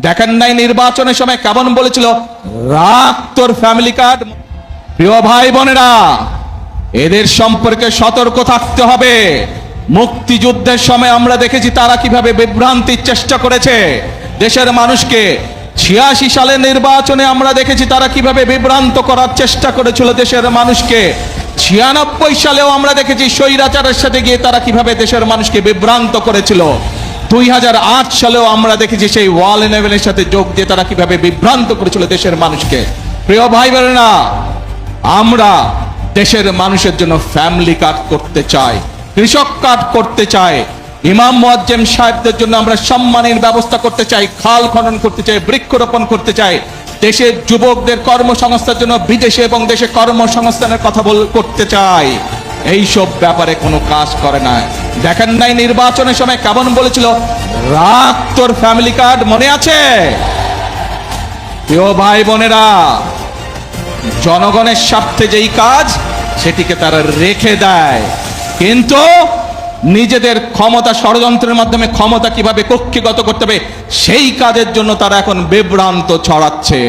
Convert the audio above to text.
দেখেন নাই নির্বাচনের সময় কেমন বলেছিল, রাখ তোর ফ্যামিলি কার্ড। প্রিয় ভাই বোনেরা, এদের সম্পর্কে সতর্ক থাকতে হবে। মুক্তিযুদ্ধের সময় আমরা দেখেছি তারা কিভাবে বিভ্রান্তির চেষ্টা করেছে দেশের মানুষকে। 86 সালে নির্বাচনে আমরা দেখেছি তারা কিভাবে বিভ্রান্ত করার চেষ্টা করেছিল দেশের মানুষকে। 96 সালেও আমরা দেখেছি স্বৈরাচারের সাথে গিয়ে তারা কিভাবে দেশের মানুষকে বিভ্রান্ত করেছিল। 2008 সালেও আমরা দেখেছি সেই ওয়াল ইলেভেনের সাথে যোগ দিয়ে তারা কিভাবে বিভ্রান্ত করেছিল দেশের মানুষকে। প্রিয় ভাই বোনেরা, আমরা দেশের মানুষের জন্য ফ্যামিলি কার্ড করতে চাই, কৃষক কার্ড করতে চাই, ইমাম মুয়াজ্জিম সাহেবদের জন্য আমরা সম্মানের ব্যবস্থা করতে চাই, খাল খনন করতে চাই, বৃক্ষরোপণ করতে চাই, দেশের যুবকদের কর্মসংস্থানের জন্য বিদেশে এবং দেশে কর্মসংস্থানের কথা করতে চাই। এইসব ব্যাপারে কোনো কাজ করে না। দেখেন নাই নির্বাচনের সময় কেমন বলেছিল, রাখ তোর ফ্যামিলি কার্ড, মনে আছে? প্রিয় ভাই বোনেরা, জনগণের স্বার্থে যেই কাজ সেটিকে তারা রেখে দেয়, কিন্তু নিজেদের ক্ষমতা ষড়যন্ত্রের মাধ্যমে ক্ষমতা কিভাবে কক্ষিগত করতে হবে সেই কাজের জন্য তারা এখন বিভ্রান্ত ছড়াচ্ছে।